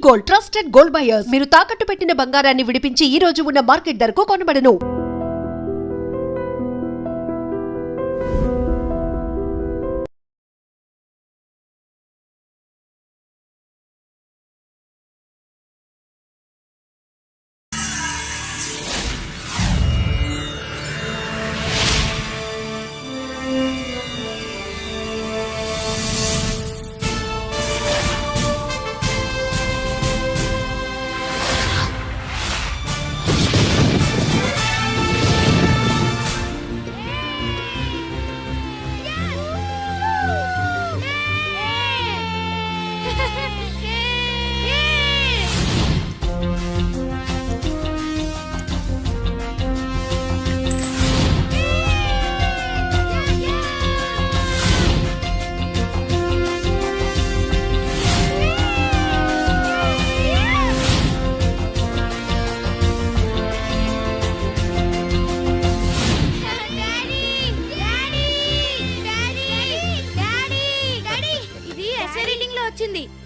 Gold, trusted gold buyers. మీరు తాకట్టు పెట్టిన బంగారాన్ని విడిపించి ఈ రోజు ఉన్న మార్కెట్ ధరకు కొనబడను.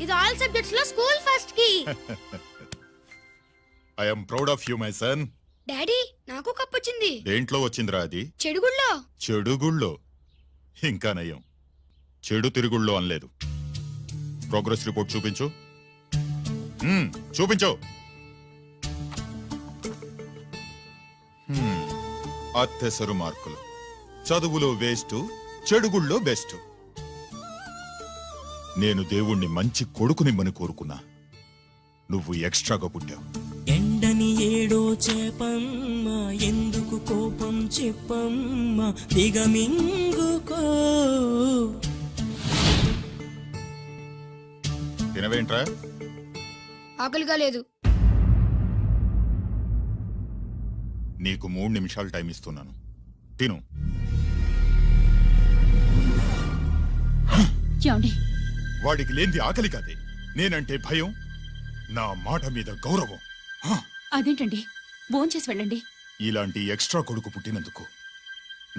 ఇది ఆల్ సబ్జెక్ట్స్ లో స్కూల్ ఫస్ట్ కి. I am proud of you my son. Daddy నాకు కప్ వచ్చింది. దేంట్లో వచ్చిందిరా అది? చెడుగుళ్ళో. చెడుగుళ్ళో? ఇంకా నయం, చెడు తిరుగుళ్ళో అనలేదు. ప్రోగ్రెస్ రిపోర్ట్ చూపించు. చూపించు. అత్తెసరు మార్కులు, చదువులో వేస్ట్, చెడుగుళ్ళో బెస్ట్. నేను దేవుణ్ణి మంచి కొడుకునిమ్మని కోరుకున్నా, నువ్వు ఎక్స్ట్రాగా పుట్టావు. ఎండని ఏడో చేపమ్మ, ఎందుకు కోపం చెప్పమ్మ, దిగమింగుకో. తినవేంట్రా? ఆకలిగా లేదు. నీకు 3 నిమిషాలు టైం ఇస్తున్నాను, తిను. వాడికి లేనిది ఆకలి కాదే, నేనంటే భయం, నా మాట మీద గౌరవం. అదేంటండి, భోంచేసి వెళ్ళండి. ఇలాంటి ఎక్స్ట్రా కొడుకు పుట్టినందుకు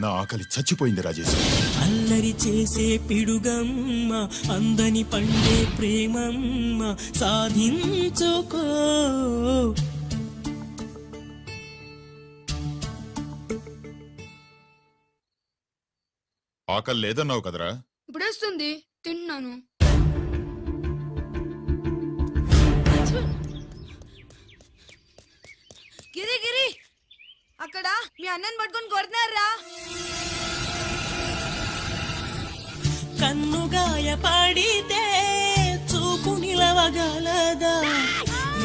నా ఆకలి చచ్చిపోయింది రాజేశ్. అల్లరి చేసే పిడుగమ్మ, అందని పండే ప్రేమమ్మ, సాధించుకో. ఆకలి లేదన్నావు కదరా? ఇప్పుడేస్తుంది, తిన్నాను. గిరి గిరి, అక్కడ మీ అన్నని పట్టుకొని కొడుతున్నారా? కన్నుగాయ పడితే చూపు నిలవగలదా,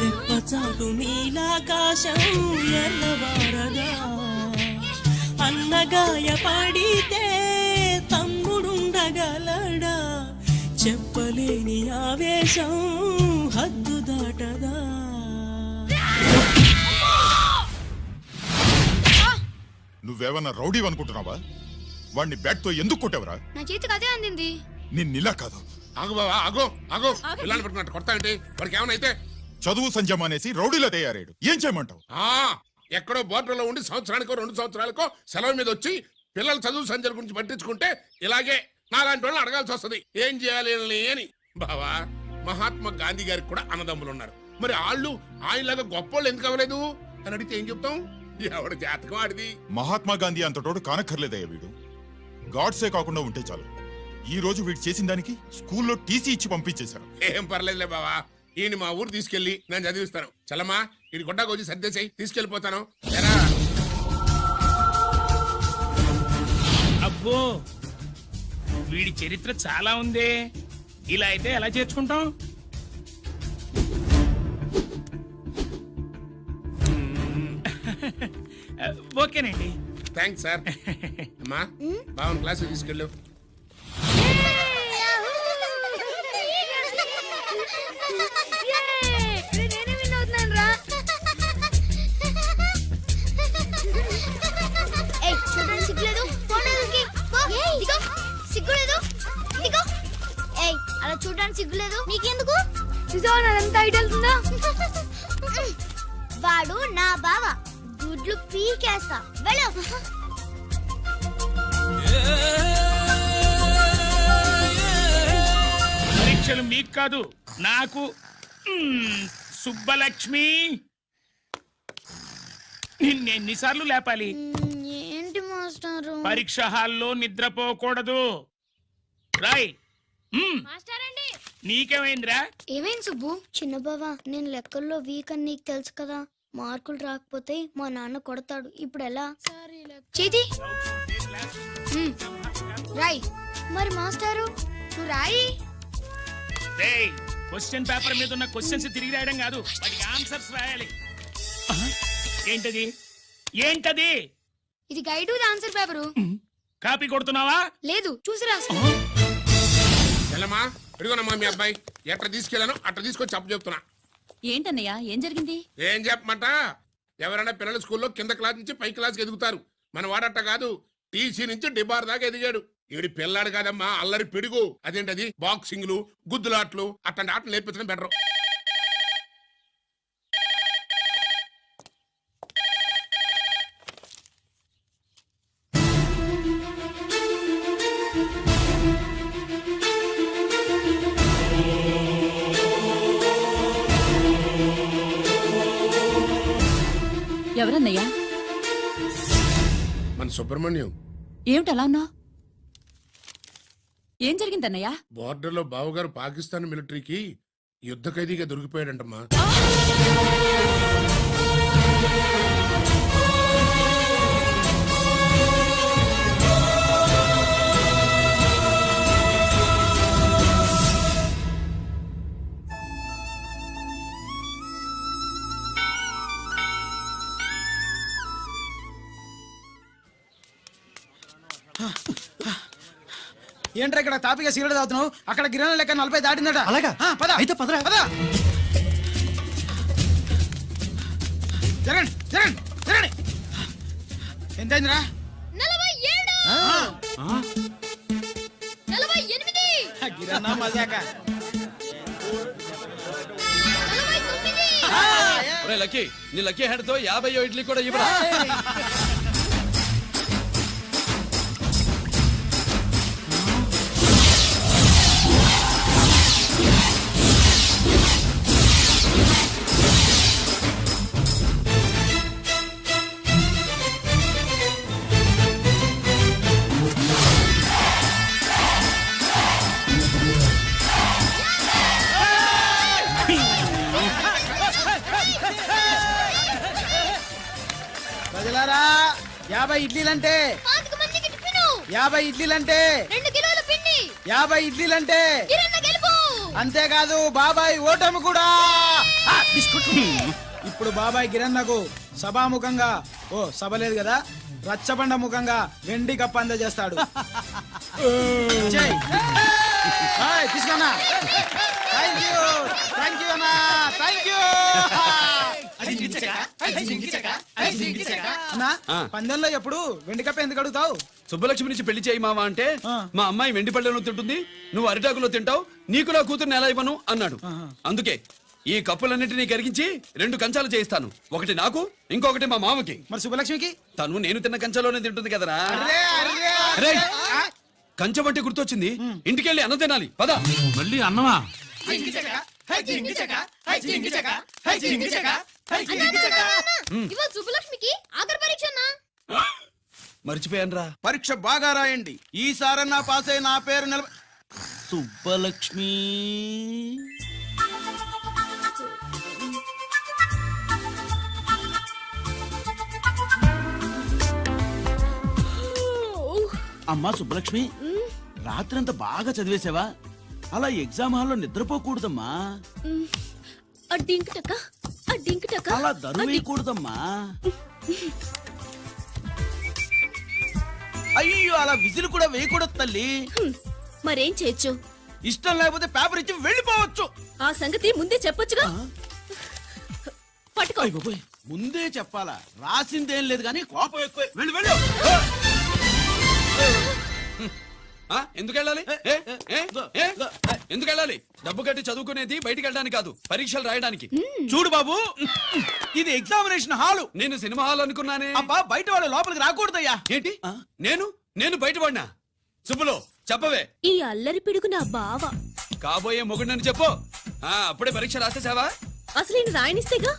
రెప్పచాటు నీలాకాశం ఎల్లవారదా. అన్నగాయ పడితే తమ్ముడుండగలడా, చెప్పలేని ఆవేశం హద్దు దాటదా. నువ్వేమన్నా రౌడీ అనుకుంటున్నావా? వాడిని బ్యాట్ తో ఎందుకు కొట్టావరా? నా చేతికి అదే అందింది. నిన్నిలా కాదు. ఆగు బావా, ఆగు ఆగు. పిల్లలు పెట్టుకున్నట్టు కొడతా ఏంటి? వాడికి ఏమైనా అయితే చదువు సంజమానేసి రౌడీలో తయారాడు. ఏం చేయమంటావు? ఎక్కడో బోర్డర్లో ఉండి సంవత్సరానికో 2 సంవత్సరాలకో సెలవు మీద వచ్చి పిల్లలు చదువు సంజల గురించి పట్టించుకుంటే ఇలాగే నాలాంటి వాళ్ళని అడగాల్సి వస్తుంది. ఏం చేయాలి అని. బావా, మహాత్మా గాంధీ గారికి కూడా అన్నదమ్ములు ఉన్నారు. మరి వాళ్ళు ఆయనలాగా గొప్పోళ్ళు ఎందుకు అవ్వలేదు అని అడిగితే ఏం చెప్తాం? ఎవడు జాతకం ఆడిది. మహాత్మా గాంధీ అంతటోడు కానక్కర్లేదయ్యా వీడు. గాడ్సే కాకుండా ఉంటే చాలు. ఈ రోజు వీడు చేసిన దానికి స్కూల్లో టీసీ ఇచ్చి పంపించేశారు. ఏం పర్లేదులే బావా, ఈయన మా ఊరు తీసుకెళ్లి నేను చదివిస్తాను. చలమా, ఇది గొడ్డాకు వచ్చి సర్దేశాయి, తీసుకెళ్లిపోతాను. అబ్బో, వీడి చరిత్ర చాలా ఉందే. ఇలా అయితే ఎలా చేర్చుకుంటాం? ఓకేనండి. Thanks sir. అమ్మా, బావన్ క్లాస్ తీసుకెళ్ళు. అలా చూడడానికి సిగ్గులేదు నీకెందుకు? చూసావా ఐడియా? వాడు నా బావ, గుడ్లు పీకేస్తా. వెళ్ళు. పరీక్షలు మీకు కాదు, నాకు. సుబ్బలక్ష్మి నిన్నెన్నిసార్లు లేపాలి? ఏంటి మాస్టారు? పరీక్ష హాల్లో నిద్రపోకూడదు. రాయ్. నీకేమైందిరా? ఏమైంది సుబ్బు? చిన్న బావా, నేను లెక్కల్లో వీక్ అని నీకు తెలుసు కదా. మార్కులు రాకపోతే మా నాన్న కొడతాడు. ఇప్పుడు ఎలా? చేతి రాయ్. మరి మాస్టారు నువ్వు రాయి. రేయ్, క్వశ్చన్ పేపర్ మీద ఉన్న క్వశ్చన్స్ తిరిగి రాయడం కాదు, వాటికి ఆన్సర్స్ రాయాలి. ఏంటది? ఏంటది? ఇది guide with answer paper. Copy కొడుతున్నావా? లేదు, చూసి రాసుకో. వెళ్ళమ్మా, ఇదిగోనమ్మా మీ అబ్బాయి. ఎట్లా తీసుకెళ్ళాను అట్లా తీసుకొచ్చి అప్పు చెప్తున్నా. ఏంటన్నయ్య, ఏం జరిగింది? ఏం చెప్పమంట? ఎవరైనా పిల్లల స్కూల్లో కింద క్లాస్ నుంచి పై క్లాస్కి ఎదుగుతారు. మన వాడట్ట కాదు, టీసీ నుంచి డిబార్ దాకా ఎదిగాడు. ఈడి పిల్లాడు కాదమ్మా, అల్లరి పిడుగు. అదేంటది, బాక్సింగ్లు, గుద్దులాట్లు అట్లాంటి ఆటలు నేర్పించడం బెటర్. ఎవరన్నయ్యా? మన సుబ్రహ్మణ్యం ఏమిటి అలా ఉన్నావు? ఏం జరిగిందన్నయ్యా? బోర్డర్లో బావగారు పాకిస్తాన్ మిలిటరీకి యుద్ధ ఖైదీగా దొరికిపోయాడంటమ్మా. ఏంట్రా ఇక్కడ తాపిగా సిగరెట్ తాగుతున్నావు? అక్కడ గిరణం లెక్క 40 దాటిందట. అలాగా? పద అయితే పదరా. పద. జరగండి జరగండి జరగండి. ఎంతైందిరా? 47 గిరన్నా మజాక. లక్కీ, నీ లక్కీ హెడ్ తో 50 ఇడ్లీ కూడా ఇవ్వరా? ప్రజలారా, 50 ఇడ్లీలంటే 50 ఇడ్లీలంటే 2 కిలోల పిండి. 50 ఇడ్లీలంటే కిరణ్ గెలుపు. అంతేకాదు బాబాయ్ ఓటమి కూడా. ఇప్పుడు బాబాయ్ గిరన్నకు సభాముఖంగా, ఓ సభ లేదు కదా, రచ్చబండ ముఖంగా వెండి కప్ప అందజేస్తాడు. తీసుకున్నా. థ్యాంక్ యూ అన్నా, థ్యాంక్ యూ అన్నా. పందెంలో ఎప్పుడు వెండి కప్ప ఎందుకు అడుగుతావు? సుబ్బలక్ష్మి నుంచి పెళ్లి చేయి మావా అంటే, ఆ. మా అమ్మాయి వెండి పళ్ళెలో తింటుంది, నువ్వు అరిటాకులో తింటావు, నీకు నా కూతుర్ని ఎలా ఇవ్వను అన్నాడు. అందుకే ఈ కప్పులన్నిటినీ కరిగించి 2 కంచాలు చేయిస్తాను. ఒకటి నాకు, ఇంకొకటి మా మామకి. మరి శుభలక్ష్మికి? తను నేను తిన్న కంచంలోనే తింటుంది కదరా. అర్రే, అర్రే, రేయ్, కంచం అంటే గుర్తొచ్చింది, ఇంటికెళ్ళి అన్నం తినాలి పద. మళ్ళీ అన్నమా? ఇవాళ సుబ్బలక్ష్మికి ఆఖరి పరీక్ష అన్నా. మర్చిపోయానురా. పరీక్ష బాగా రాయండి, ఈసారన్నా పాస్ అయి నా పేరు సుబ్బలక్ష్మి. అమ్మా సుబ్బలక్ష్మి, రాత్రంతా బాగా చదివేశావా? అలా ఎగ్జామ్ హాల్లో నిద్రపోకూడదమ్మా. అలా దరువేయకూడదమ్మా. అయ్యో, అలా విజిల్ కూడా వేయకూడదు తల్లి. మరేం చేయొచ్చు? ఇష్టం లేకపోతే పేపర్ ఇచ్చి వెళ్ళిపోవచ్చు. ఆ సంగతి ముందే చెప్పొచ్చుగా. పట్టుకో. అయ్ బాబోయ్, ముందే చెప్పాలా? రాసిందేం లేదు కానీ కోపం ఎక్కువ. వెళ్ళు వెళ్ళు. ఎందుకు వెళ్ళాలి? ఎందుకు వెళ్ళాలి? డబ్బు కట్టి చదువుకునేది బయటికి వెళ్ళడానికి కాదు, పరీక్షలు రాయడానికి. చూడు బాబు, ఇది ఎగ్జామినేషన్ హాలు. నేను సినిమా హాల్ అనుకున్నానే. అబ్బా, బయట వాళ్ళు లోపలికి రాకూడదయ్యా. ఏంటి? నేను బయటపడినా? సుబ్బులు చెప్పవే. ఈ అల్లరి పిడుగు నా బావ. కాబోయే మొగుడని చెప్పు. అప్పుడే పరీక్ష రాసేసావా? అసలు నేను రాయనిస్తేగా.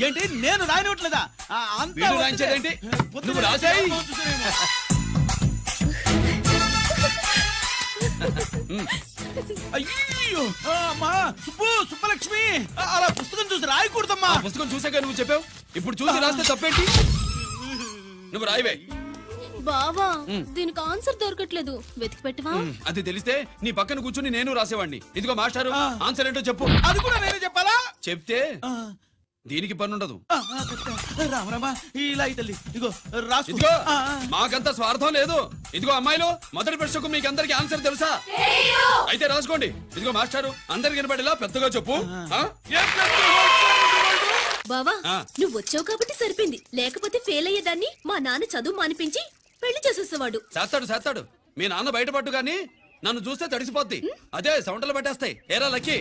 ఏంటి నేను రాయనట్లేదా వీడు రాయించేదేంటి? నువ్వు రాసేయ్. అయ్యో అమ్మా సుబ్బలక్ష్మి అలా పుస్తకం చూసి రాయకూడదమ్మా. ఆ పుస్తకం చూసాక నువ్వు చెప్పావు, ఇప్పుడు చూసి రాస్తే తప్పేంటి? నువ్వు రాయివే. బావా దీనికి ఆన్సర్ దొరకట్లేదు, వెతికి పెట్టవా? అది తెలిస్తే నీ పక్కన కూర్చుని నేను రాసేవాడిని. ఇదిగో మాస్టారు, ఆన్సర్ ఏంటో చెప్పు. అది కూడా నేనే చెప్పాలా? చెప్తే దీనికి పనుండదు. రామరామా ఇలా తల్లి ఇదిగో రాసుకో. ఇదిగో మాకంత స్వార్థం లేదు. ఇదిగో అమ్మాయిలు, మొదటి ప్రశ్నకు మీకు అందరికి ఆన్సర్ తెలుసా? అయితే రాసుకోండి. ఇదిగో మాస్టారు, అందరికి వినపడేలా పెద్దగా చెప్పు. బావా నువ్వు వచ్చావు కాబట్టి సరిపోయింది, లేకపోతే ఫెయిల్ అయ్యేదాన్ని. మా నాన్న చదువు మానిపించి పెళ్లి చేసేసేవాడు. చేస్తాడు. మీ నాన్న బయటపట్టు గాని నన్ను చూస్తే తడిసిపోద్ది. అదే సౌంటలు పట్టేస్తాయి. ఏరా లక్కీ.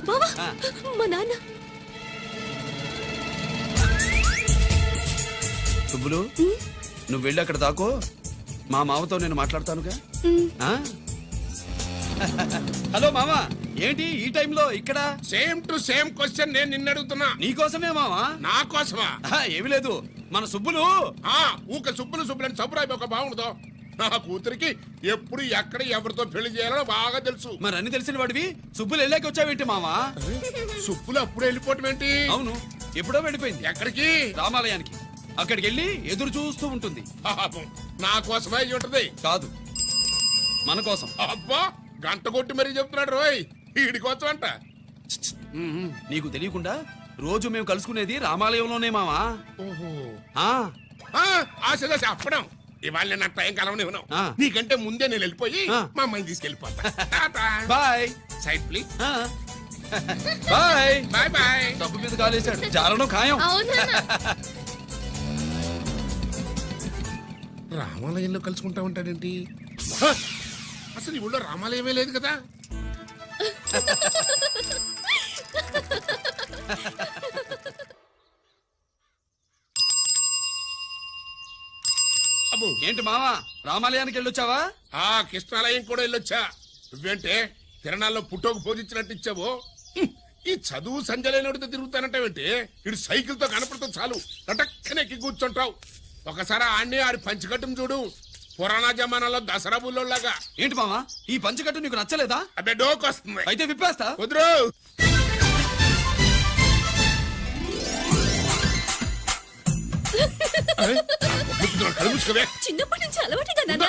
బావా మా నాన్న. సుబ్బులు, నువ్వు వెళ్ళి అక్కడ దాకో. మా మామతో నేను మాట్లాడతానుగా. హలో మామా, ఏంటి ఈ టైంలో ఇక్కడ? సేమ్ టు సేమ్ క్వశ్చన్ నేను నిన్ను అడుగుతున్నా. నీకోసమే మామా. నా కోసమా? ఏమి లేదు, మన సుబ్బులు ఊక సుబ్బులని సబ్బురాయి ఒక బాగుండదు. నా కూతురికి ఎప్పుడు ఎక్కడ ఎవరితో పెళ్లి చేయాలో బాగా తెలుసు. మరి అన్ని తెలిసిన వాడివి సుబ్బులు వెళ్ళాక వచ్చావేంటి మామా? సుబ్బులు అప్పుడు వెళ్ళిపోవటం ఏంటి? అవును, ఎప్పుడో వెళ్ళిపోయింది. ఎక్కడికి? రామాలయానికి. అక్కడికి వెళ్ళి ఎదురు చూస్తూ ఉంటుంది. పాపం, నా కోసమే అయి ఉంటది. కాదు, మన కోసం. అబ్బా, గంట కొట్టి మరీ చెప్తున్నాడు రోయ్, వీడి కోసం అంట. నీకు తెలియకుండా రోజు మేము కలుసుకునేది రామాలయంలోనే మావా. ఆశ చెప్పడం. ఇవాళ నా టైం కలవని ఉన్నావు. నీకంటే ముందే నేను వెళ్ళిపోయి మా అమ్మాయిని తీసుకెళ్ళిపోతా. Bye. Side please. Bye bye bye. డబ్బు మీద కాలేశాడు. జారడం ఖాయం. రామాలయంలో కలుసుకుంటా ఉంటాడేంటి? అసలు ఈ ఊళ్ళో రామాలయమే లేదు కదా. అబ్బో, ఏంటి మావా, రామాలయానికి వెళ్ళొచ్చావా? కృష్ణాలయం కూడా వెళ్ళొచ్చా. నువ్వేంటే తిరణాల్లో పుట్టోకు పూజించినట్టు ఇచ్చావు. ఈ చదువు సంజలైనడితో తిరుగుతానంటావేంటి? ఇటు సైకిల్ తో కనపడుతూ చాలు నటక్కనెక్కి కూర్చుంటావు. ఒకసారి ఆడిని ఆడి పంచికట్టును చూడు, పురాణ జమానాలో దసరా బుల్లోలాగా. ఏంటి మావా, ఈ పంచకట్టు నీకు నచ్చలేదా? అబ్బే డోక్ వస్తుంది. అయితే విప్పేస్తా. కుదురు. చిన్నప్పటి నుంచి అలవాటుగా నాన్న.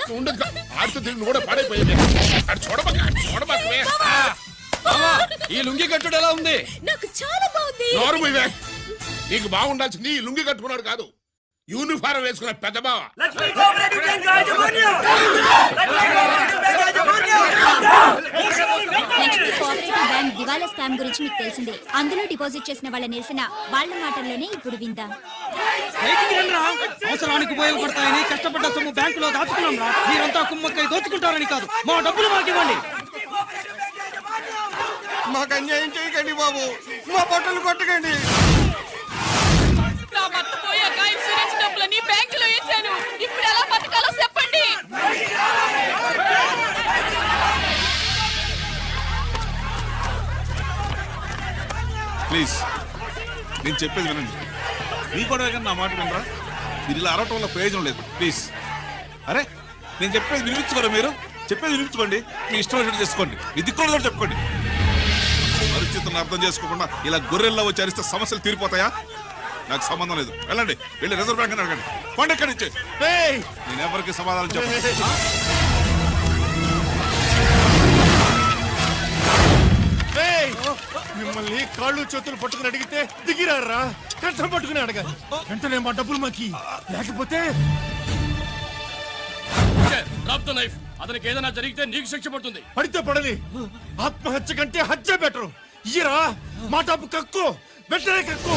ఆడుతూ తిరిగి కూడా పాడైపోయింది. అటు చూడబాకవే. ఈ లుంగి కట్టుడు ఎలా ఉంది? నాకు చాలా బాగుంది. నోరు మూయవే. నీకు బాగుండాల్సింది ఈ లుంగి కట్టుకున్నాడు కాదు, యూనిఫారం వేసుకున్న పెద్ద బావ. బ్యాంక్ దివాలా స్కామ్ గురించి మీకు తెలిసిందే. అందులో డిపాజిట్ చేసిన వాళ్ళని వేసిన వాళ్ళ మాటల్లోనే ఇప్పుడు విందాం. అవసరానికి ఉపయోగపడతాయని కష్టపడ్డ సొమ్ము బ్యాంకులో దాచుకున్నాం రా. మీరంతా కుమ్మక్కై దోచుకుంటారని కాదు, మా డబ్బులు మాకు ఇవ్వండి. మాకు అన్యాయం చేయకండి బాబు, మా బట్టలు కొట్టకండి. నా భర్త పోయాక ఇన్సూరెన్స్ డబ్బులని బ్యాంకులో వేశాను. ఇప్పుడు ఎలా బతకాలో చెప్పండి. ప్లీజ్, నేను చెప్పేది వినండి. మీ కూడా నా మాట వినరా? మీరు ఇలా అరవటం వల్ల ప్రయోజనం లేదు. ప్లీజ్. అరే, నేను చెప్పేది వినిపించుకోరా? మీరు చెప్పేది వినిపించుకోండి. మీ ఇష్టం వచ్చినట్టు చేసుకోండి. మీ దిక్కులో చెప్పుకోండి. పరిస్థితులను అర్థం చేసుకోకుండా ఇలా గొర్రెల్లో వచ్చి అరిస్తే సమస్యలు తీరిపోతాయా? నాకు సంబంధం లేదు. వెళ్ళండి, వెళ్ళి రిజర్వ్ బ్యాంక్ అని అడగండి. పండి ఎక్కడి నుంచి. నేను ఎవరికి సమాధానం చెప్పను. మిమ్మల్ని కాళ్ళు చేతులు పట్టుకుని అడిగితే దిగిరారా? కష్టం పట్టుకుని అడగాలి. వెంటనే మా డబ్బులు మాకి, లేకపోతే అతనికి ఏదైనా జరిగితే నీకు శిక్ష పడుతుంది. పడితే పడని, ఆత్మహత్య కంటే హత్య బెటరు. ఇయ్యరా మా డబ్బు కక్కు, వెంటనే కక్కు.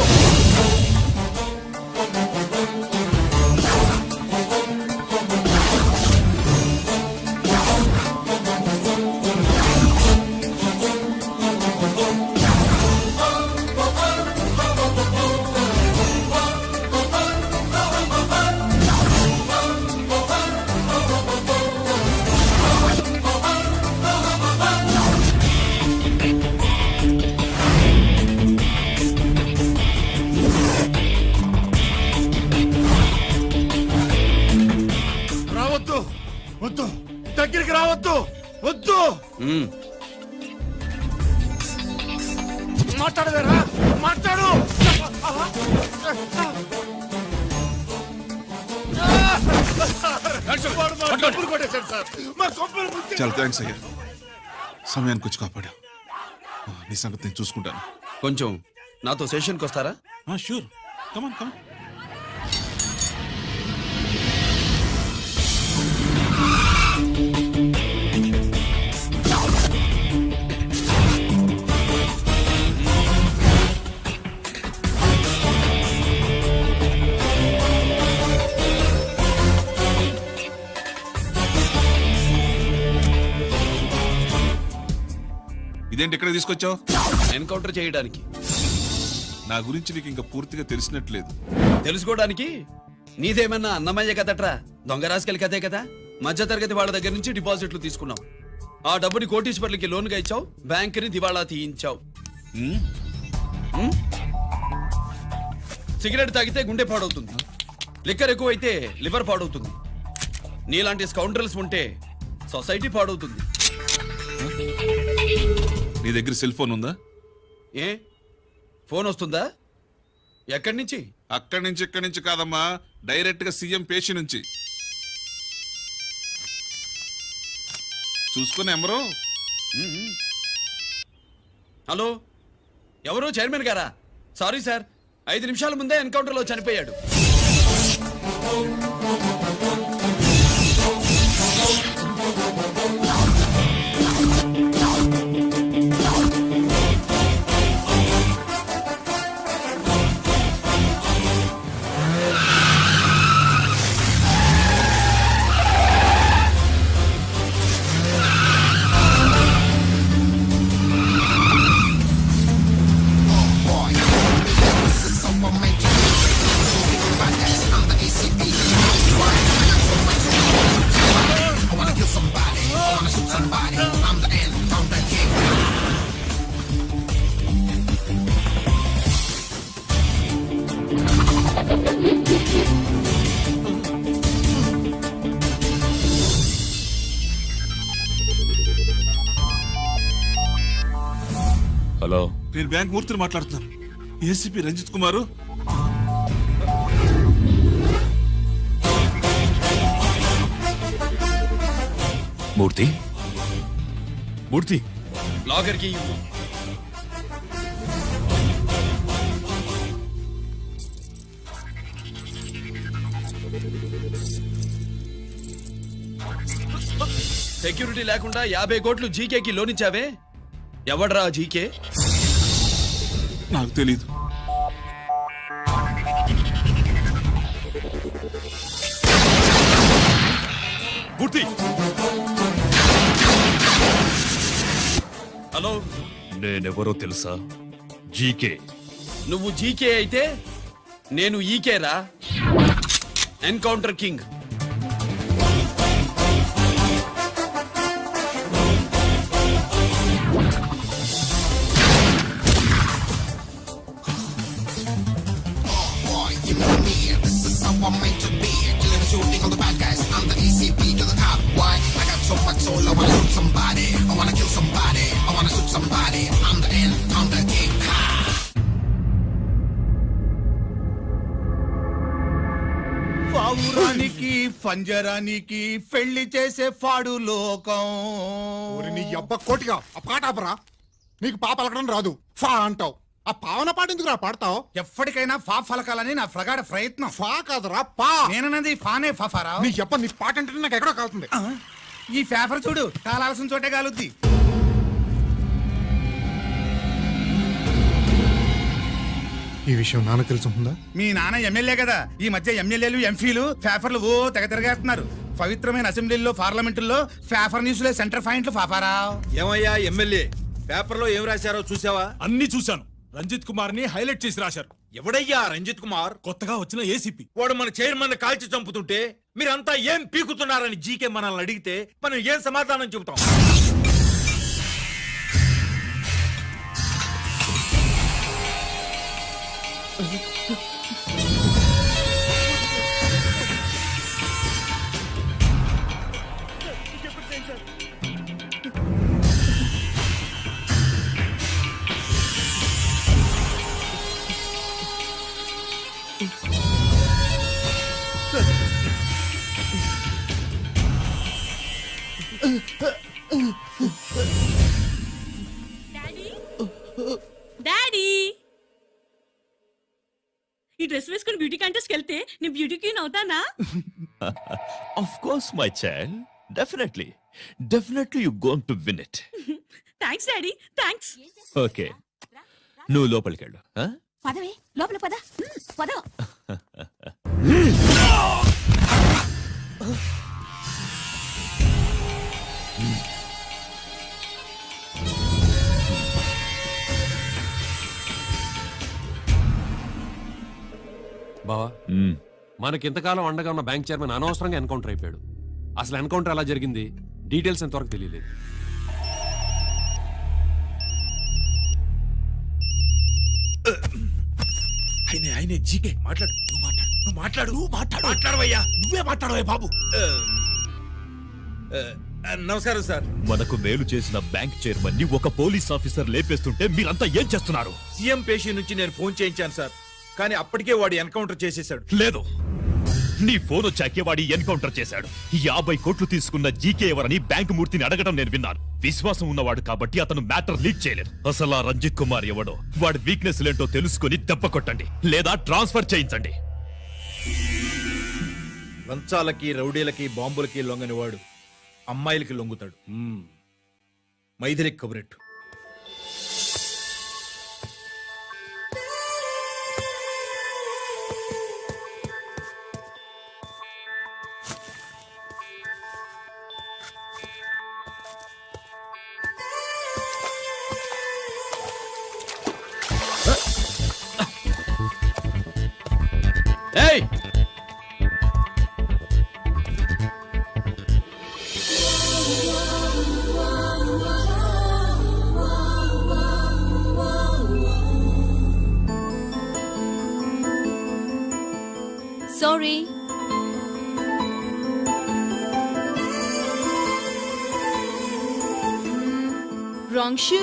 వద్దు మ్మ్. మాట్లాడవేరా మాట్లాడు వాడు మా డబ్బులు కొట్టేశాడు సార్ మా కొంపలు ముంచె- చాలా థ్యాంక్స్ అయ్యా, సమయానికి వచ్చి కాపాడా. నీ సంగతి నేను చూసుకుంటాను. కొంచెం నాతో సెషన్కి వస్తారా? షూర్, కమాన్ కమాన్. ఇదేంటి ఇక్కడ తీసుకొచ్చావు? ఎన్కౌంటర్ చేయడానికి. నా గురించి నీకు ఇంకా పూర్తిగా తెలిసినట్లేదు. తెలుసుకోవడానికి నీదేమన్నా అన్నమయ్య కదట్రా, దొంగ రాసుకెళ్ళి కదే కదా. మధ్య తరగతి వాళ్ళ దగ్గర నుంచి డిపాజిట్లు తీసుకున్నావు. ఆ డబ్బుని కోటీశ్వర్లకి లోన్గా ఇచ్చావు, బ్యాంకుని దివాళా తీయించావు. సిగరెట్ తాగితే గుండె పాడవుతుంది, లిక్కర్ ఎక్కువైతే లివర్ పాడవుతుంది. నీలాంటి స్కౌండ్రల్స్ ఉంటే సొసైటీ పాడవుతుంది. నీ దగ్గర సెల్ ఫోన్ ఉందా? ఏ ఫోన్ వస్తుందా? ఎక్కడి నుంచి? అక్కడి నుంచి ఇక్కడి నుంచి కాదమ్మా, డైరెక్ట్ గా సీఎం పేషి నుంచి. చూసుకుని ఎవరో. హలో, ఎవరు? చైర్మన్ గారా? సారీ సార్, 5 నిమిషాల ముందే ఎన్కౌంటర్లో చనిపోయాడు. హలో, నేను బ్యాంక్ మూర్తిని మాట్లాడుతున్నాను. ఏసీపీ రంజిత్ కుమారు. మూర్తి మూర్తి లాగర్కి ఇవ్వు. సెక్యూరిటీ లేకుండా 50 కోట్లు జీకేకి లోన్ ఇచ్చావే, ఎవడ్రా జీకే? నాకు తెలీదు. మూర్తి, హలో, నేనెవరో తెలుసా? జీకే. నువ్వు జీకే అయితే నేను ఈకేరా, ఎన్కౌంటర్ కింగ్. పావురానికి పంజరానికి పెళ్లి చేసే ఫాడు లోకం. నీ అబ్బ కోటిగా ఆ పాట ఆపరా. నీకు పా పలకడం రాదు, ఫా అంటావు. ఆ పావన పాట ఎందుకు రా పాడతావు? ఎప్పటికైనా ఫా ఫలకాలని నా ప్రగాఢ ప్రయత్నం. ఫా కాదురా పా. నేనన్నది ఫానే ఫాఫారా. నీ చెప్ప నీ పాట అంటే నాకు ఎక్కడో కాలుతుంది. ఈ పేపర్ చూడు, కాలాల్సిన చోటే కాలుద్ది. ఈ విషయం నాన్న తెలుసుందా? మీ నాన్న ఎమ్మెల్యే కదా, ఈ మధ్య ఎమ్మెల్యేలు ఎంపీలు పేపర్లు ఓ తెగ తిరగేస్తున్నారు. పవిత్రమైన అసెంబ్లీలో పార్లమెంటుల్లో పేపర్ న్యూస్లే సెంటర్ పాయింట్లు ఫాఫారా. ఏమయ్యా ఎమ్మెల్యే, పేపర్లో ఏం రాశారో చూసావా? అన్ని చూశాను. రంజిత్ కుమార్ ని హైలైట్ చేసి రాశారు. ఎవడయ్యా రంజిత్ కుమార్? కొత్తగా వచ్చిన ఏసీపీ. వాడు మన చైర్మన్ కాల్చి చంపుతుంటే మీరంతా ఏం పీకుతున్నారని జీకే మనల్ని అడిగితే మనం ఏం సమాధానం చెబుతాం? ఈ డ్రెస్ వేసుకుని బ్యూటీ కాంటెస్ట్ వెళ్తే నేను బ్యూటీ క్వీన్ అవుతానా? Of course my child, definitely you going to win it. Thanks daddy, thanks. Okay, నువ్వు లోపలికి వెళ్ళు. పదవే లోపల పద. పద. బావా, మనకింతకాలం అండగా ఉన్న బ్యాంక్ చైర్మన్ అనవసరంగా ఎన్కౌంటర్ అయిపోయాడు. అసలు ఎన్కౌంటర్ ఎలా జరిగింది డీటెయిల్స్ ఎంతవరకు తెలియలేదు. ఆయనే జీకే మాట్లాడు. నువ్వు మాట్లాడవయ్యా. నువ్వే మాట్లాడవయ్యా బాబు. నమస్కారం సార్. మనకు మేలు చేసిన బ్యాంక్ చైర్మన్ ని ఒక పోలీస్ ఆఫీసర్ లేపేస్తుంటే మీరంతా ఏం చేస్తున్నారు? సీఎం పేషి నుంచి నేను ఫోన్ చేయించాను సార్, కానీ అప్పటికే వాడు ఎన్కౌంటర్ చేసేశాడు. లేదు, నీ ఫోన్ వచ్చాకే వాడి ఎన్కౌంటర్ చేశాడు. 50 కోట్లు తీసుకున్న జీకే ఎవరని బ్యాంకు మూర్తిని అడగడం నేను విన్నాను. విశ్వాసం ఉన్నవాడు కాబట్టి అతను మ్యాటర్ లీక్ చేయలేదు. అసలు ఆ రంజిత్ కుమార్ ఎవడో, వాడి వీక్నెస్ లేంటో తెలుసుకుని దెబ్బ కొట్టండి, లేదా ట్రాన్స్ఫర్ చేయించండి. లంచాలకి, రౌడీలకి, బాంబులకి లొంగని వాడు అమ్మాయిలకి లొంగుతాడు. మైథిలికి కబురెట్టు. ఏయ్, sorry. Wrong shoe.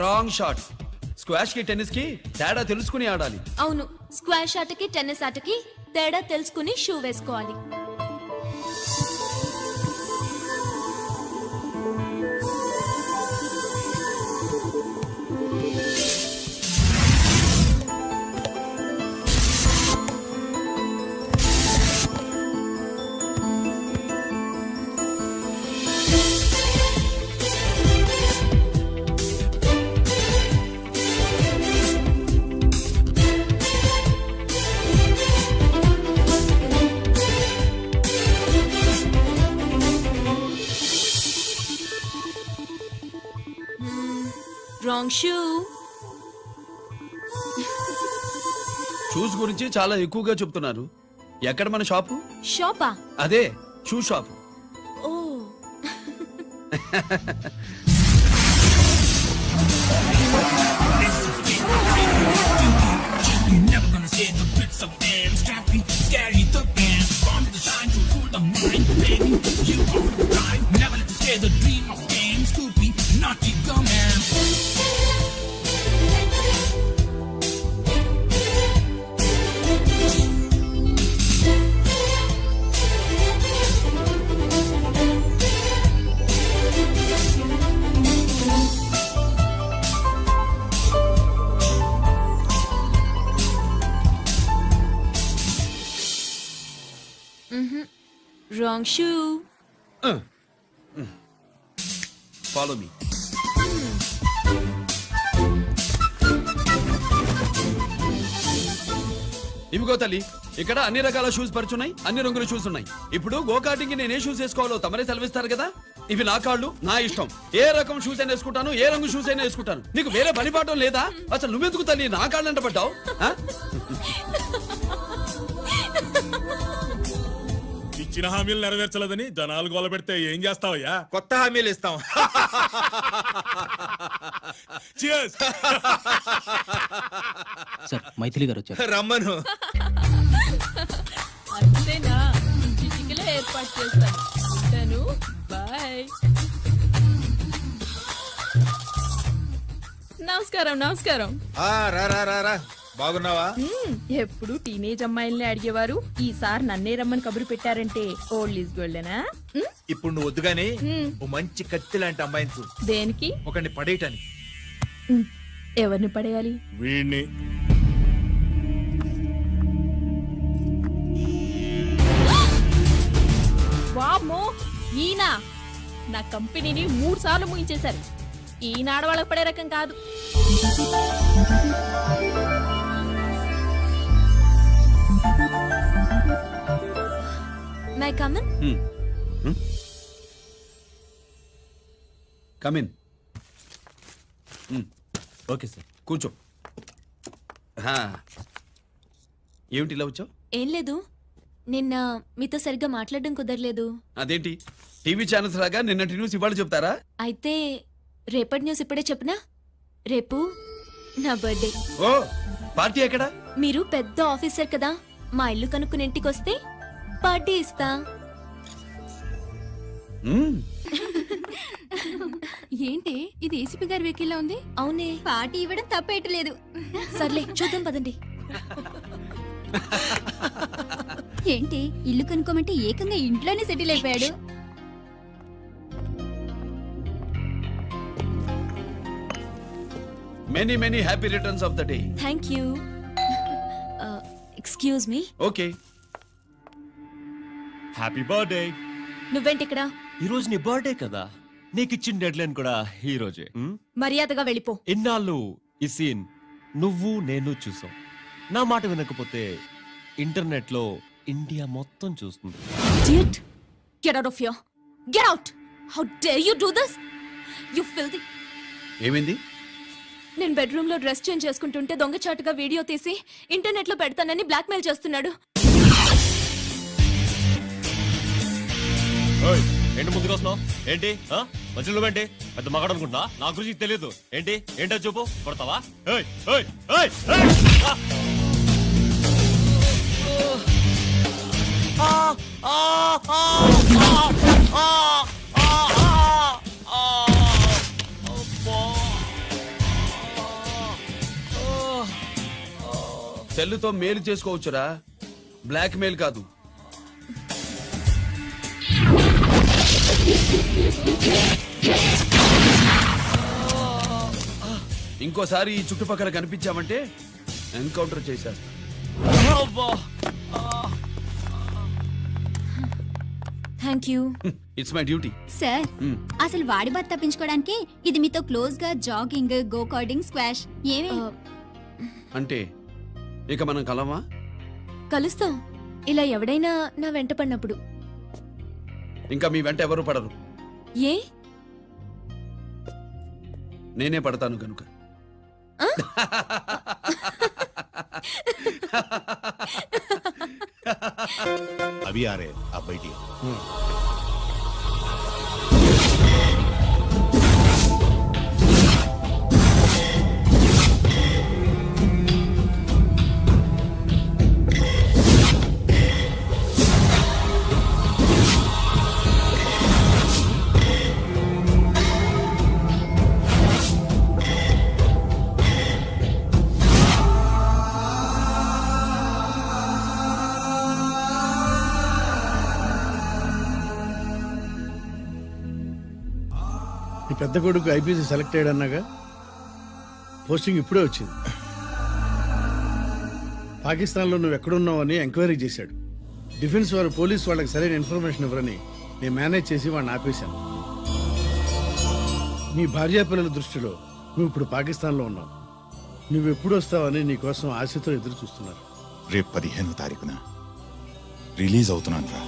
Wrong shot. Squash కి టెన్నిస్ కి తేడా తెలుసుకుని ఆడాలి. అవును, స్క్వాష్ ఆటకి టెన్నిస్ ఆటకి తేడా తెలుసుకుని షూ వేసుకోవాలి. Wrong shoe. షూస్ గురించి చాలా ఎక్కువగా చెప్తున్నారు. ఎక్కడ మన షాపు? షాపా? అదే షూ షాప్. ఓ రాంగ్ షూ. Follow me. ఇవిగో తల్లి, ఇక్కడ అన్ని రకాల షూస్ పరుచున్నాయి, అన్ని రంగుల షూస్ ఉన్నాయి. ఇప్పుడు గోకాటింగ్ నేను ఏ షూస్ వేసుకోవాలో తమరే సెలవిస్తారు కదా. ఇవి నా కాళ్ళు, నా ఇష్టం. ఏ రకం షూస్ అయినా వేసుకుంటాను, ఏ రంగు షూస్ అయినా వేసుకుంటాను. నీకు వేరే పని పాఠం లేదా? అసలు నువ్వెందుకు తల్లి నా కాళ్ళు అంట పడ్డావు? ఇచ్చిన హామీలు నెరవేర్చలేదని జనాలు గోల పెడితే ఏం చేస్తావయ్యా? కొత్త హామీలు ఇస్తాం. సార్ మైథిలి గారు వచ్చారు. రమ్మను. అంతేనా? చిటికలో ఏర్పాటు చేస్తాను. ఉంటాను. బాయ్. నమస్కారం. నమస్కారం. రా రా రా రా. బాగున్నావా? ఎప్పుడు టీనేజ్ అమ్మాయిల్ని అడిగేవారు, ఈసారి నన్నే రమ్మని కబురు పెట్టారంటే ఓల్డ్ ఈజ్ గోల్డెనా? ఇప్పుడు నువ్వు వద్దుగానే ఓ మంచి కత్తి లాంటి అమ్మాయిని చూడు. దేనికి? ఒకరిని పడేయటానికి. ఎవరిని పడేయాలి? వీణ్ణి. వామ్మో, ఈయన నా కంపెనీని 3 సార్లు ముగించేశారు. ఈయన ఆడవాళ్ళకి పడే రకం కాదు. My come on. Come in. Okay sir. కూర్చో. ఏమిటి ఇలా వచ్చావు? ఏం లేదు, నిన్న మీతో సరిగ్గా మాట్లాడడం కుదరలేదు. అదేంటి టీవీ ఛానల్స్ లాగా నిన్నటి న్యూస్ ఇవాళ చెప్తారా? అయితే రేపటి న్యూస్ ఇప్పుడే చెప్పనా? రేపు నా బర్త్డే. ఓ, పార్టీ ఎక్కడా? మీరు పెద్ద ఆఫీసర్ కదా, మా ఇల్లు కనుక్కుని ఇంటికి వస్తే పార్టీ ఇస్తా. ఏంటి ఇది ఏసీపీ గారి వెహికల్లా ఉంది? అవునే, పార్టీ ఇవ్వడం తప్పేయట్లేదు. సర్లే చూద్దాం పదండి. ఏంటి ఇల్లు కనుక్కోమంటే ఏకంగా ఇంట్లోనే సెటిల్ అయిపోయాడు. Many many happy returns of the day. Thank you. Excuse me. Okay. Happy birthday. నువ్వేంటి ఇక్కడ? ఈ రోజు నీ బర్త్డే కదా, నీకు ఇచ్చిన డెడ్ లైన్ కూడా ఈ రోజే. మర్యాదగా వెళ్ళిపో. ఇన్నాళ్ళు ఈ సీన్ నువ్వు నేను చూసాం. నా మాట వినకపోతే ఇంటర్నెట్ లో ఇండియా మొత్తం చూస్తుంది. Idiot! Get out of here. Get out! How dare you do this? You filthy. ఏమైంది? నేను బెడ్రూమ్ లో డ్రెస్ చేంజ్ చేసుకుంటుంటే దొంగచాటుగా వీడియో తీసి ఇంటర్నెట్ లో పెడతానని బ్లాక్మెయిల్ చేస్తున్నాడు. ఏంటి ముందుకు వస్తున్నావు? ఏంటి మధ్యలో ఏంటి? పెద్ద మగాడు అనుకుంటున్నా? నా గురించి తెలియదు ఏంటి? ఏంటో చూపు. కొడతావా? సెల్లుతో మేలు చేసుకోవచ్చురా, బ్లాక్ మెయిల్ కాదు. ఇంకోసారి ఈ చుట్టుపక్కల కనిపించామంటే ఎన్కౌంటర్ చేసేస్తా. Thank you. It's my duty. Sir, అసలు వాడి బాధ తప్పించుకోవడానికి ఇది మీతో క్లోజ్ గా జాగింగ్, గో కార్డింగ్, స్క్వాష్ ఏమే అంటే ఇక మనం కలవా? కలుస్తాం, ఇలా ఎవడైనా నా వెంట పడినప్పుడు. ఇంకా మీ వెంట ఎవరు పడరు. ఏ? నేనే పడతాను కనుక. अभी आ रहे आप बैठिए నీ పెద్ద కొడుకు ఐపీసీ సెలెక్ట్ అయ్యాడన్నాగా పోస్టింగ్ ఇప్పుడే వచ్చింది. పాకిస్తాన్లో నువ్వు ఎక్కడున్నావని ఎంక్వైరీ చేశాడు. డిఫెన్స్ వారు పోలీస్ వాళ్ళకి సరైన ఇన్ఫర్మేషన్ ఇవ్వరని నేను మేనేజ్ చేసి వాడిని ఆపేశాను. నీ భార్యా పిల్లల దృష్టిలో నువ్వు ఇప్పుడు పాకిస్తాన్లో ఉన్నావు. నువ్వు ఎప్పుడు వస్తావని నీ కోసం ఆశతో ఎదురు చూస్తున్నారు. రేపు 15వ తారీఖున రిలీజ్ అవుతున్నాను రా.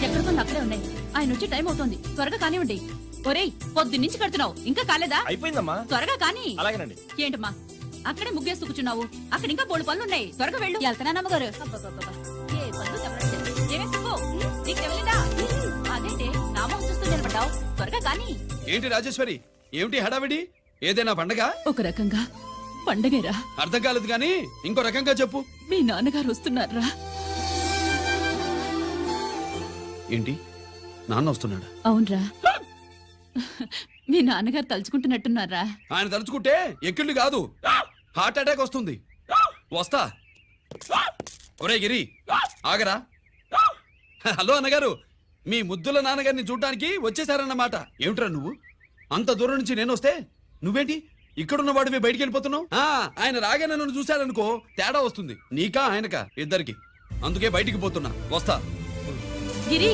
ఎక్కడికో అక్కడే ఉన్నాయి. ఆయన వచ్చి టైం అవుతోంది, త్వరగా కానివ్వండి. ఒరేయ్, పొద్దున్నుంచి కడుతున్నావు, ఇంకా కాలేదా? అయిపోయిందమ్మా. త్వరగా కానీ. అలాగేనండి. ఏంటమ్మా అక్కడే ముగ్గేస్తూ కూర్చున్నావు? అక్కడ ఇంకా బోడు పనులు ఉన్నాయి, త్వరగా వెళ్ళు. వెళ్తానా నమ్మగారు? ఏ పనులు చెప్పలేదు. ఏమే సుబ్బు, నీకు తెవలిందా? అదేంటి నా మొహం చూస్తూ నిలబడ్డావు? త్వరగా కానీ. ఏంటి రాజేశ్వరి, ఏమిటి హడావిడి? ఏదైనా పండగ? ఒక రకంగా పండగేరా. అర్థం కాలేదు కానీ ఇంకో రకంగా చెప్పు. మీ నాన్నగారు వస్తున్నారా? ఏంటి, నాన్న వస్తున్నాడా? అవునరా, మీ నాన్నగారు తలుచుకుంటున్నట్టున్నారా? ఆయన తలుచుకుంటే ఎక్కిళ్ళు కాదు, హార్ట్ అటాక్ వస్తుంది. వస్తా. ఒరే గిరి, ఆగరా. హలో అన్నగారు, మీ ముద్దుల నాన్నగారిని చూడ్డానికి వచ్చేసారన్నమాట. ఏమిట్రా నువ్వు? అంత దూరం నుంచి నేను వస్తే నువ్వేంటి ఇక్కడున్న వాడివి బయటికి వెళ్ళిపోతున్నావు? ఆయన రాగానే నన్ను చూశాడనుకో తేడా వస్తుంది, నీకా ఆయనకా ఇద్దరికి. అందుకే బయటికి పోతున్నా, వస్తా. గిరి,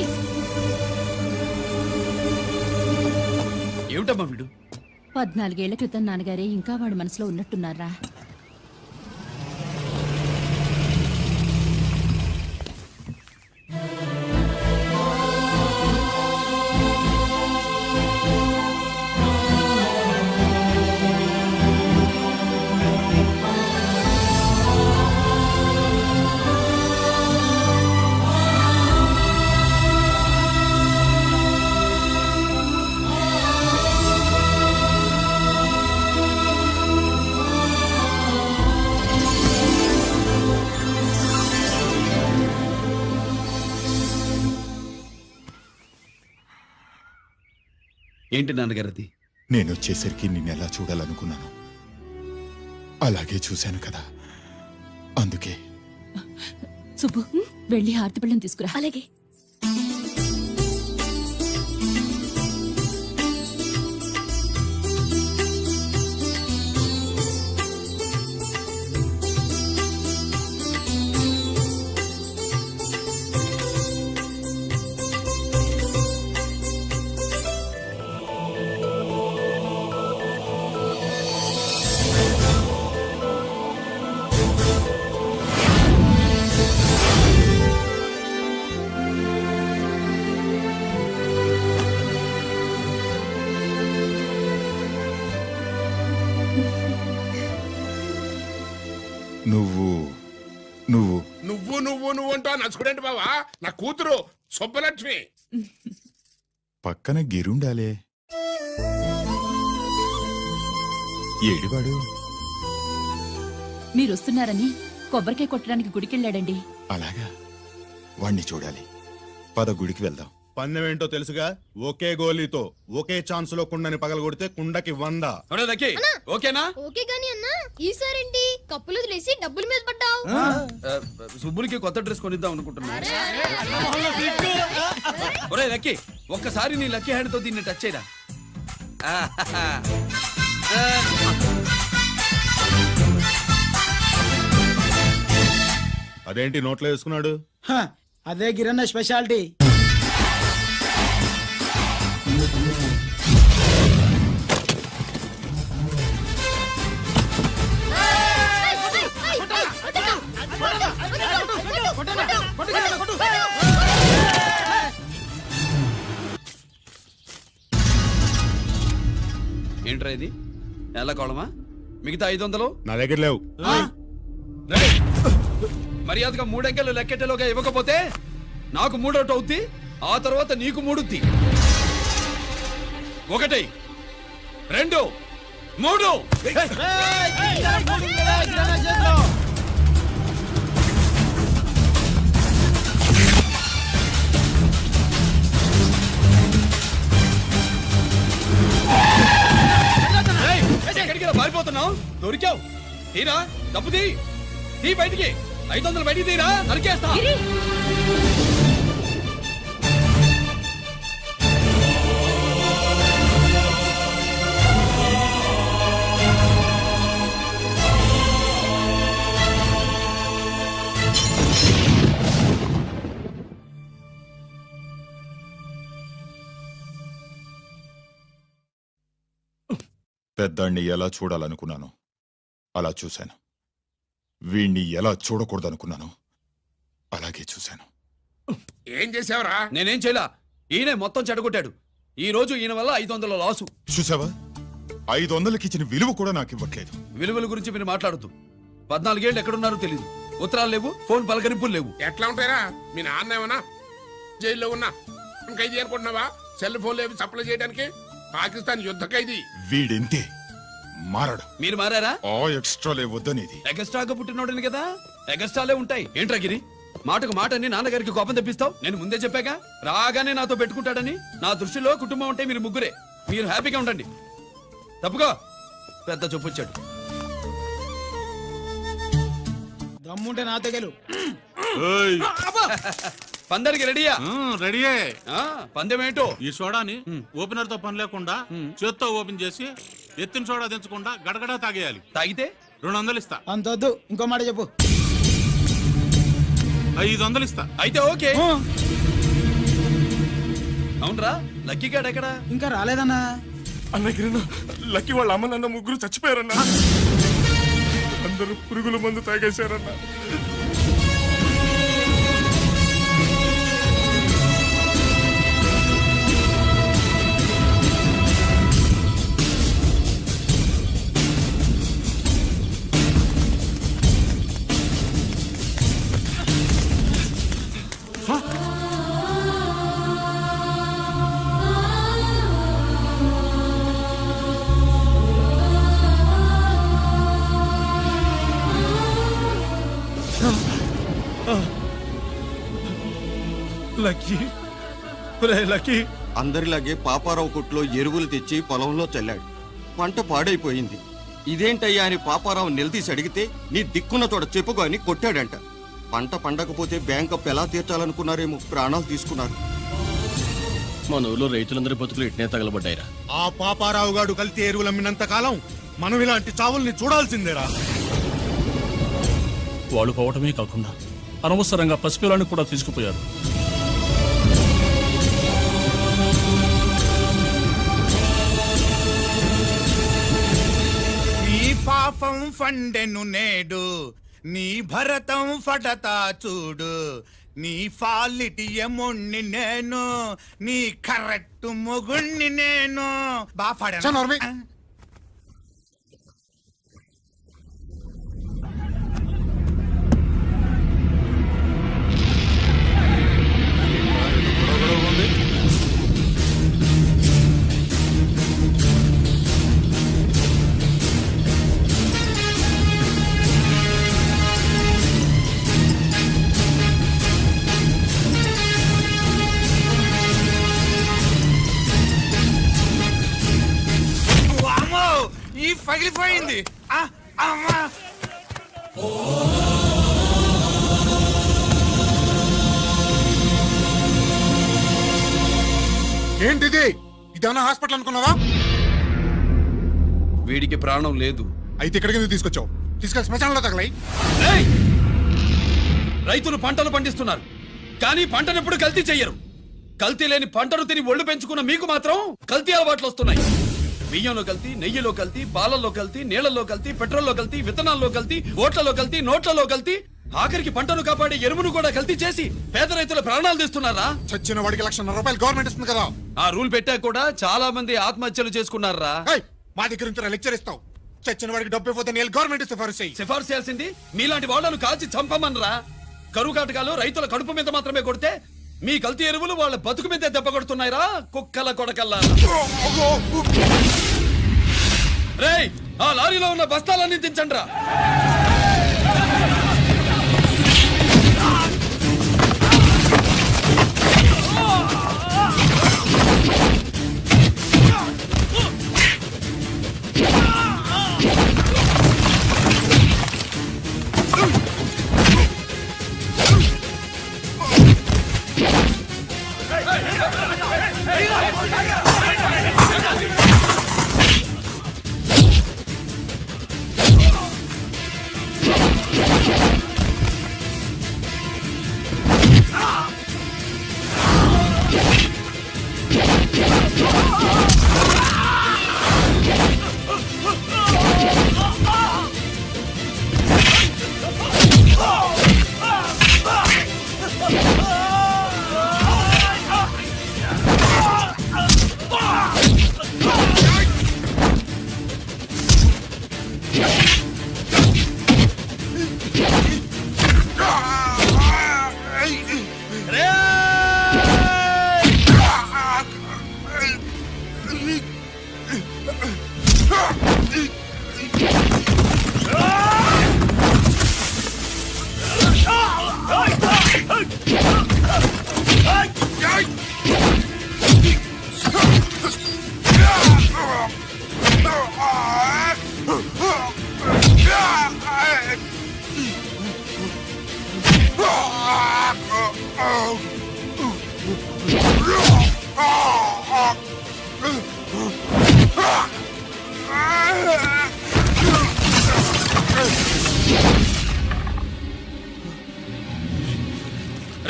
ఏమిటమ్మా వీడు? 14 ఏళ్ల క్రితం నాన్నగారే ఇంకా వాడి మనసులో ఉన్నట్టున్నారా? ఏంటి నాన్నగారు అది? నేను వచ్చేసరికి నిన్ను ఎలా చూడాలనుకున్నాను అలాగే చూశాను కదా, అందుకే. సుబ్బు, వెళ్ళి హారతి పళ్ళని తీసుకురా. అలాగే. నువ్వు నువ్వు నువ్వు నువ్వు నువ్వు అంటా నచ్చుకునేంటి బావా? నా కూతురు సుబ్బలక్ష్మి. పక్కన గిరుండాలే. ఏడివాడు? మీరొస్తున్నారని కొబ్బరికాయ కొట్టడానికి గుడికెళ్ళాడండి. అలాగా, వాణ్ణి చూడాలి. పద గుడికి వెళ్దాం. పందెం ఏంటో తెలుసుగా, ఒకే గోలీతో ఒకే ఛాన్స్ లో కుండని పగలగొడితే కుండకి 100. ఓకేనా? ఓకే గాని అన్నా, ఈసారేంటి కప్పులు వదిలేసి డబ్బుల మీద పడ్డావు? సుబ్బులకి కొత్త డ్రెస్ కొనిద్దాం అనుకుంటున్నా. ఒరే లక్కీ, ఒక్కసారి నీ లక్కీ హ్యాండ్ తో దీన్ని టచ్ చేయరా. అదేంటి నోట్లో వేసుకున్నాడు? అదే గిరన్న స్పెషాలిటీ. ఏంట్రా ఇది? ఎలా కోళమా? మిగతా 500 నా దగ్గర లేవు. రేయ్! మర్యాదగా 3 అంకెలు లెక్కెట్టేలోగా ఇవ్వకపోతే నాకు 3 అవుద్ది, ఆ తర్వాత నీకు 3. 1 2 3. ఎక్కడికి పారిపోతున్నావు? దొరికావు. తీరా డబ్బు తీ బయటికి. 500 బయటికి తీరా, నరికేస్తా. పెద్దాన్ని ఎలా చూడాలనుకున్నాను అలా చూశాను. వీణ్ణి ఎలా చూడకూడదనుకున్నాను అలాగే చూశాను. ఏం చేసావురా? నేనేం చేయలా, ఈయనే మొత్తం చెడగొట్టాడు. ఈ రోజు ఈయన వల్ల 500 లాసు. చూసావా, 500కి ఇచ్చిన విలువ కూడా నాకు ఇవ్వట్లేదు. విలువల గురించి మీరు మాట్లాడుతూ 14 ఏళ్ళు ఎక్కడున్నారో తెలియదు. ఉత్తరాలు లేవు, ఫోన్ పలకరింపులు లేవు. ఎట్లా ఉంటారా? మీ నాన్న ఏమన్నా జైల్లో ఉన్నా ఖైదీ అనుకుంటున్నావా? సెల్ ఫోన్ లేవి సప్లై చేయడానికి? పాకిస్తాన్ యుద్ధ ఖైదీ. వీడింతే మారడు. మీరు మారారా? ఆ ఎక్స్ట్రాలే వద్దనేది. ఎగస్ట్రాగా పుట్టినోడని కదా, ఎగస్ట్రాలే ఉంటాయి. ఏంట్రా గిరి, మాటకు మాట అని నాన్నగారికి కోపం తెప్పిస్తావు? నేను ముందే చెప్పాగా రాగానే నాతో పెట్టుకుంటాడని. నా దృష్టిలో కుటుంబం అంటే మీరు ముగ్గురే. మీరు హ్యాపీగా ఉండండి. తప్పుకో, పెద్ద చెప్పొచ్చాడు. దమ్ముంటే నాతో గెలు. పందరికి రెడీయా? రెడీయే. పందెం ఏంటో? ఈ సోడాని ఓపెనర్ తో పని లేకుండా చేత్తో ఓపెన్ చేసి ఎత్తిన సోడా దించకుండా గడగడా తాగేయాలి. తాగితే 200 ఇస్తా. అంతొద్దు, ఇంకో మాట చెప్పు. 500 ఇస్తా. అయితే ఓకే. అవునరా, లక్కీ గాడు ఎక్కడా? ఇంకా రాలేదన్నా. అన్న కిరణ్, లక్కీ వాళ్ళ అమ్మ నాన్న ముగ్గురు చచ్చిపోయారన్నా. అందరూ పురుగుల మందు తాగేశారన్నా. అందరిలాగే పాపారావు కొట్లో ఎరువులు తెచ్చి పొలంలో చల్లాడు. పంట పాడైపోయింది. ఇదేంటయ్యా అని పాపారావు నిలదీసి అడిగితే నీ దిక్కున్న తోడ చెప్పుకో అని కొట్టాడంట. పంట పండకపోతే బ్యాంక్ అప్పు ఎలా తీర్చాలనుకున్నారేమో ప్రాణాలు తీసుకున్నారు. మన ఊళ్ళో రైతులందరి బతుకులు ఇట్నే తగలబడ్డాయిరా. ఆ పాపారావు గాడు కల్తీ ఎరువులు అమ్మినంత కాలం మనం ఇలాంటి చావుల్ని చూడాల్సిందేరా. వాళ్ళు పోవటమే కాకుండా అనవసరంగా పసిపిల్లాన్ని కూడా తీసుకుపోయారు. నీ పాపం ఫండెను నేడు, నీ భరతం ఫటతా చూడు. నీ ఫాలిటి ఎముణ్ణి నేను, నీ కరెక్ట్ మొగుణ్ణి నేను. చనోర్మి. ఈ పగిలిపోయింది. అమ్మా, ఏంటిది? ఇదేమన్నా హాస్పిటల్ అనుకున్నావా? వీడికి ప్రాణం లేదు. అయితే ఇక్కడికి ఎందుకు తీసుకొచ్చావు? తీసుకెళ్ళి శ్మశానంలో తగలై. రైతులు పంటలు పండిస్తున్నారు, కానీ పంటను ఎప్పుడు కల్తీ చెయ్యరు. కల్తీ లేని పంటను తిని ఒళ్ళు పెంచుకున్న మీకు మాత్రం కల్తీ అలవాట్లు వస్తున్నాయి. బియ్యంలో కల్తీ, నెయ్యిలో కల్తీ, పాలల్లో కల్తీ, నీళ్లలో కల్తీ, పెట్రోల్లో కల్తీ, విత్తనాల్లో కల్తీ, ఓట్లలో కల్తీ, నోట్లలో కల్తీ, ఆఖరికి పంటను కాపాడే ఎరువును కూడా కల్తీ చేసి పేద రైతుల ప్రాణాలు తీస్తున్నారా? చచ్చిన వాడికి ₹1,00,000 గవర్నమెంట్ ఇస్తుంది కదా. ఆ రూల్ పెట్టా కూడా చాలా మంది ఆత్మహత్యలు చేసుకున్నారా? మా దగ్గర నుంచి లెక్చర్ ఇస్తావు. చచ్చిన వాడికి డబ్బు ఇవ్వతే నేను గవర్నమెంట్ సిఫారసు చెయ్యి. సిఫార్సు చేయాల్సింది మీలాంటి వాళ్ళను కాల్చి చంపమనరా. కరువు కాటకాలు రైతుల కడుపు మీద మాత్రమే కొడితే మీ కల్తీ ఎరువులు వాళ్ళ బతుకు మీద దెబ్బ కొడుతున్నాయిరా కుక్కల కొడకల్లా. రేయ్, ఆ లారీలో ఉన్న బస్తాలన్నీ దించండ్రా.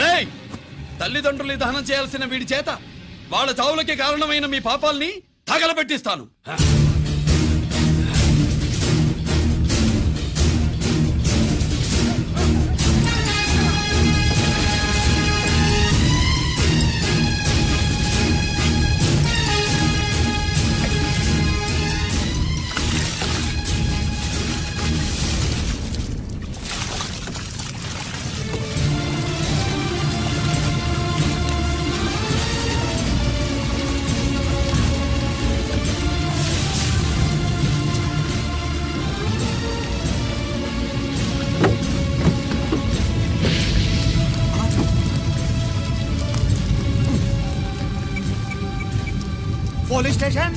రేయ్, తల్లిదండ్రుల్ని దహనం చేయాల్సిన వీడి చేత వాళ్ళ చావులకి కారణమైన మీ పాపాల్ని తగలబెట్టిస్తాను. Police station